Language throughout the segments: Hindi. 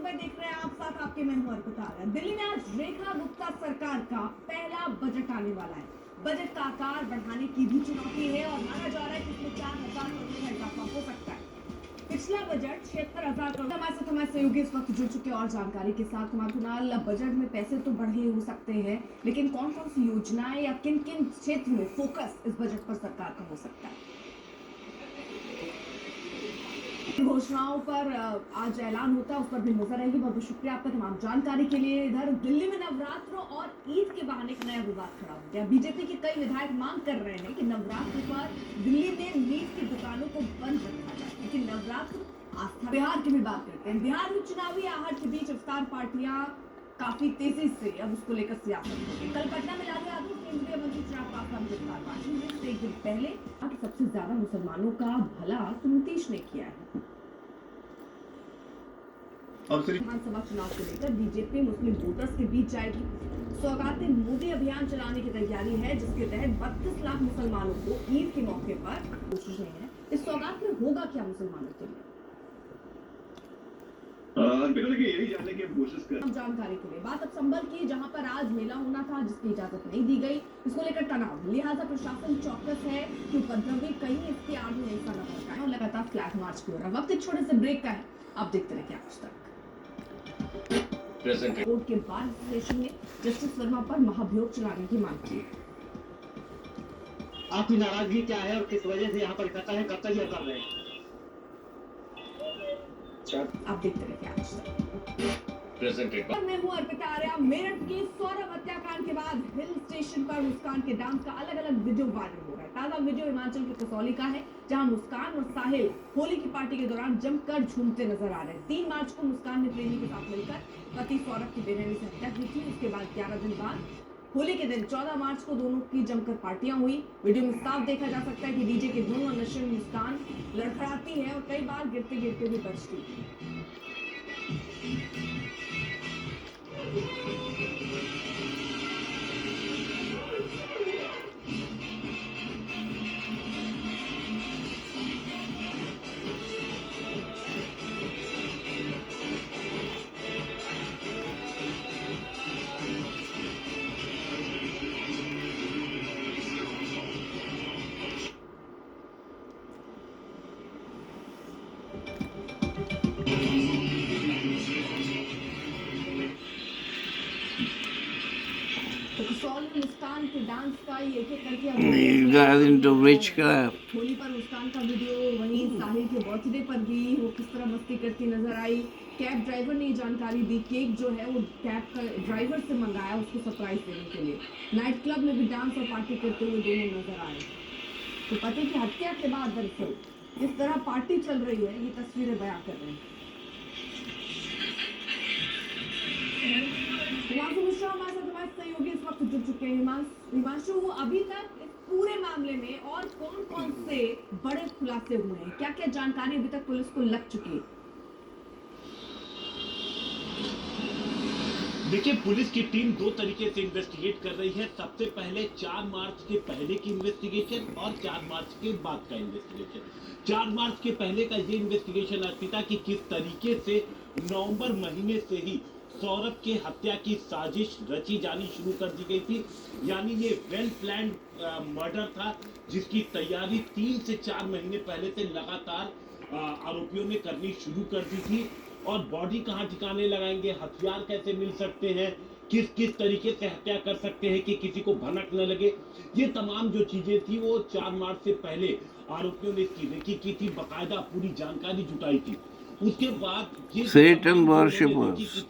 सुबह देख रहे हैं आप, साथ आपके मैं हूं अर्पिता आर्य। दिल्ली में आज रेखा गुप्ता सरकार का पहला बजट आने वाला है। बजट का आकार बढ़ाने की भी चुनौती है और माना जा रहा है कि इसमें 4,000 करोड़ का इजाफा हो सकता है। पिछला बजट 76,000 करोड़। हमारे सहयोगी इस वक्त जुड़ चुके और जानकारी के साथ। कुमार कुणाल, बजट में पैसे तो बढ़े हो सकते हैं, लेकिन कौन कौन सी योजनाएं या किन किन क्षेत्र में फोकस इस बजट पर सरकार का हो सकता है? घोषणाओं पर आज ऐलान होता है, उस पर भी नजर रहेगी। बहुत बहुत शुक्रिया आपका तमाम जानकारी के लिए। इधर दिल्ली में नवरात्र और ईद के बहाने एक नया विवाद खड़ा हो गया। बीजेपी के कई विधायक मांग कर रहे हैं कि नवरात्र पर दिल्ली में मीट की दुकानों को बंद रखा जाए, लेकिन नवरात्र आस्था। बिहार की भी बात करते हैं। बिहार में चुनावी आहट के बीच इफ्तार पार्टियां काफी तेजी से अब उसको लेकर सियासत होगी। कल पटना में लालू यादव केंद्रीय मंत्री चिराग पासवान की इफ्तार पार्टी में से एक दिन पहले सबसे ज्यादा मुसलमानों का भला तो नीतीश ने किया है। विधानसभा चुनाव को लेकर बीजेपी मुस्लिम वोटर्स के बीच जाएगी। सौगातें मोदी अभियान चलाने की तैयारी है, जिसके तहत 32 लाख मुसलमानों को ईद के मौके पर कोशिश नहीं है। इस सौगात में होगा क्या मुसलमानों के लिए? यही जानने की कोशिश कर। जानकारी के लिए बात अब संभल की, जहां पर आज मेला होना था जिसकी इजाजत नहीं दी गई। इसको लेकर तनाव, लिहाजा प्रशासन चौकस है कि उपद्रवी कहीं इसके आड़ में ऐसा न पहुंचाए और लगातार फ्लैग मार्च की हो रहा है। वक्त एक छोटे से ब्रेक का है, आप देखते रहिए आज तक। कोर्ट के बाद स्टेशन ने जस्टिस वर्मा पर महाभियोग चलाने की मांग की। आपकी नाराजगी क्या है और किस वजह से यहाँ पर इकट्ठा है, कब तक यह कर रहे हैं? आप देखते रहिए आज तक। मैं हूँ अर्पिता आर्य। मेरठ के सौरभ हत्याकांड के बाद हिल स्टेशन पर मुस्कान के डांस का अलग अलग वीडियो वायरल हो रहा है। ताजा वीडियो हिमाचल के कसौली का है, जहां मुस्कान और साहिल होली की पार्टी के दौरान जमकर झूमते नजर आ रहे हैं। 3 मार्च को मुस्कान ने प्रेमी के साथ मिलकर पति सौरभ की बेरहमी से हत्या की थी। उसके बाद 11 दिन बाद होली के दिन 14 मार्च को दोनों की जमकर पार्टियां हुई। वीडियो में साफ देखा जा सकता है कि डीजे के दोनों नशे में मुस्कान लड़खड़ाती है और कई बार गिरते गिरते भी बचती है। मुस्कान के डांस का ये एक करके होली पर मुस्कान का वीडियो, वहीं साहिल के बर्थडे पर भी वो किस तरह मस्ती करती नजर आई। कैब ड्राइवर ने जानकारी दी, केक जो है वो कैब का ड्राइवर से मंगाया उसको सरप्राइज देने के लिए। नाइट क्लब में भी डांस और पार्टी करते हुए दोनों नजर आए। तो पति की हत्या के बाद दरअसल जिस तरह पार्टी चल रही है, ये तस्वीरें बयां कर रही हैं। हिमांशु मिश्रा हमारे साथ हमारे सहयोगी इस वक्त जुड़ चुके हैं। हिमांशु, अभी तक इस पूरे मामले में और कौन कौन से बड़े खुलासे हुए हैं, क्या क्या जानकारी अभी तक पुलिस को लग चुकी है? देखिए, पुलिस की टीम 2 तरीके से इन्वेस्टिगेट कर रही है। सबसे पहले 4 मार्च के पहले की इन्वेस्टिगेशन और 4 मार्च के बाद का इन्वेस्टिगेशन। 4 मार्च के पहले का ये इन्वेस्टिगेशन अर्पिता की किस तरीके से नवंबर महीने से ही सौरभ के हत्या की साजिश रची जानी शुरू कर दी गई थी। यानी ये वेल प्लान्ड मर्डर था, जिसकी तैयारी 3 से 4 महीने पहले से लगातार आरोपियों ने करनी शुरू कर दी थी। और बॉडी कहाँ ठिकाने लगाएंगे, हथियार कैसे मिल सकते हैं, किस किस तरीके से हत्या कर सकते हैं कि किसी को भनक न लगे, ये तमाम जो चीजें थी वो 4 मार्च से पहले आरोपियों ने इसकी रेकी की थी, बाकायदा पूरी जानकारी जुटाई थी। उसके बाद ये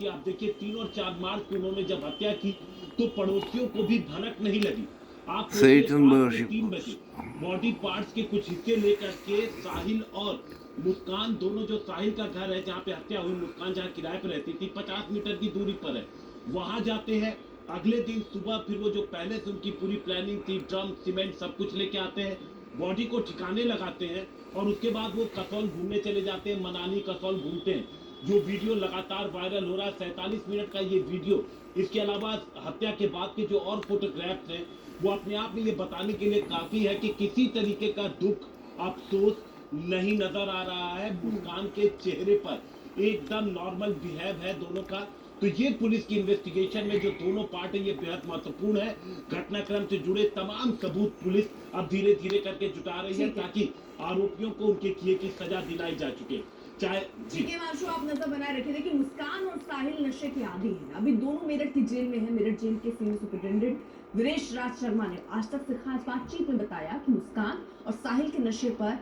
आप देखिए 3 और 4 मार्च को उन्होंने जब हत्या की तो पड़ोसियों को भी भनक नहीं लगी। आप 3 बजे बॉडी पार्ट्स के कुछ हिस्से लेकर के साहिल और मुस्कान, दोनों, जो साहिल का घर है जहाँ पे हत्या हुई, मुस्कान जहाँ किराए पर रहती थी 50 मीटर की दूरी पर है, वहां जाते हैं। अगले दिन सुबह फिर वो जो पहले से उनकी पूरी प्लानिंग थी, ड्रम सीमेंट सब कुछ लेके आते हैं, बॉडी को ठिकाने लगाते हैं और उसके बाद वो कसौल घूमने चले जाते हैं, मनाली कसौल घूमते हैं। जो वीडियो लगातार वायरल हो रहा है, 47 मिनट का ये वीडियो। इसके अलावा हत्या के बाद के जो और फोटोग्राफ्स हैं वो अपने आप में ये बताने के लिए काफी है कि किसी तरीके का दुख, अफसोस नहीं नजर आ रहा है मुस्कान के चेहरे पर। एकदम नॉर्मल बिहेव है दोनों का। तो ये पुलिस की इन्वेस्टिगेशन में जो दोनों पार्ट है ये बेहद महत्वपूर्ण है। घटनाक्रम से जुड़े तमाम सबूत पुलिस अब धीरे धीरे करके जुटा रही है ठीक है। ताकि आरोपियों को उनके किए की सजा दिलाई जा चुके। चाहे ठीक है माशू, आप नजर बनाए रखे। देखिए मुस्कान और साहिल नशे के आदी हैं। अभी दोनों मेरठ की जेल में है। मेरठ जेल के सीनियर सुपरिटेंडेंट वीरेश राज शर्मा ने आज तक से खास बातचीत में बताया कि मुस्कान और साहिल के नशे पर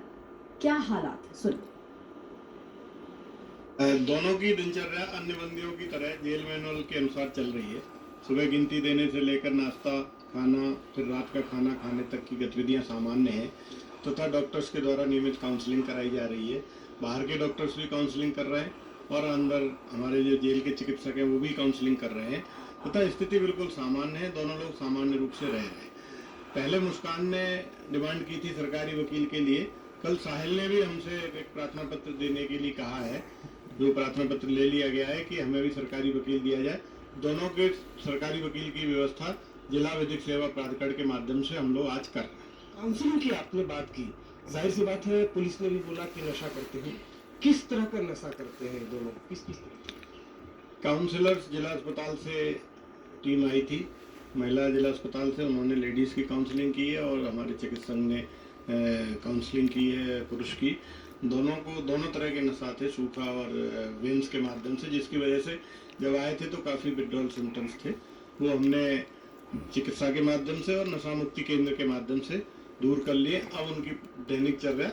क्या हालात है। सुनिए। दोनों की दिनचर्या अन्य बंदियों की तरह जेल मैनुअल के अनुसार चल रही है। सुबह गिनती देने से लेकर नाश्ता खाना फिर रात का खाना खाने तक की गतिविधियां सामान्य हैं तथा डॉक्टर्स के द्वारा नियमित काउंसलिंग कराई जा रही है। बाहर के डॉक्टर्स भी काउंसलिंग कर रहे हैं और अंदर हमारे जो जेल के चिकित्सक हैं वो भी काउंसलिंग कर रहे हैं तथा स्थिति बिल्कुल सामान्य है। दोनों लोग सामान्य रूप से रह रहे हैं। पहले मुस्कान ने डिमांड की थी सरकारी वकील के लिए। कल साहिल ने भी हमसे एक प्रार्थना पत्र देने के लिए कहा है, जो प्रार्थना पत्र ले लिया गया है कि हमें भी सरकारी वकील दिया जाए। दोनों के सरकारी वकील की व्यवस्था जिला विधिक सेवा प्राधिकरण के माध्यम से हम लोग आज कर रहे हैं। काउंसलिंग की आपने बात की, जाहिर सी बात है पुलिस ने भी बोला कि नशा करते हैं। किस तरह का नशा करते हैं दोनों, किस तरह? काउंसलर्स जिला अस्पताल से टीम आई थी, महिला जिला अस्पताल से, उन्होंने लेडीज की काउंसलिंग की है और हमारे चिकित्सक ने काउंसलिंग की है पुरुष की। दोनों को दोनों तरह के नशा थे, सूखा और वेन्स के माध्यम से, जिसकी वजह से जब आए थे तो काफ़ी विड्रॉल सिम्टम्स थे। वो हमने चिकित्सा के माध्यम से और नशा मुक्ति केंद्र के माध्यम से दूर कर लिए। अब उनकी दैनिक चर्या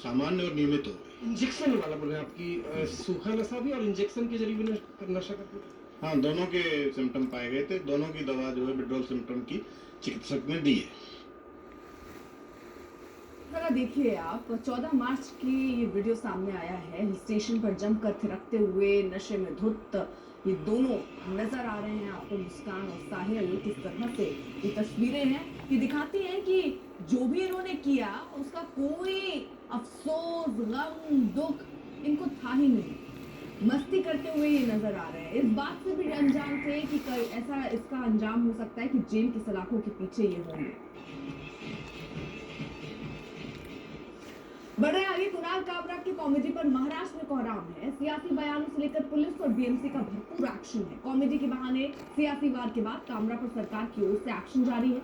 सामान्य और नियमित हो गई। इंजेक्शन वाला बोल रहे हैं आपकी, सूखा नशा भी और इंजेक्शन के जरिए भी नशा करते थे? हाँ, दोनों के सिम्टम पाए गए थे। दोनों की दवा जो है विड्रॉल सिम्टम की चिकित्सक ने दी है। जरा देखिए आप, 14 मार्च की ये वीडियो सामने आया है। हिल स्टेशन पर जमकर थिरकते हुए नशे में धुत ये दोनों नजर आ रहे हैं आपको। मुस्कान और साहिल किस तरह से ये तस्वीरें हैं, ये दिखाती हैं कि जो भी इन्होंने किया उसका कोई अफसोस गम दुख इनको था ही नहीं। मस्ती करते हुए ये नजर आ रहे हैं। इस बात से भी अनजान थे कि ऐसा इसका अंजाम हो सकता है कि जेल की सलाखों के पीछे ये होंगे। बढ़े आगे, कुणाल काबरा की कॉमेडी पर महाराष्ट्र में कोहराम है। सियासी बयानों से लेकर पुलिस और बीएमसी का भरपूर एक्शन है। कॉमेडी के बहाने सियासी वार के बाद काबरा पर सरकार की ओर से एक्शन जारी है।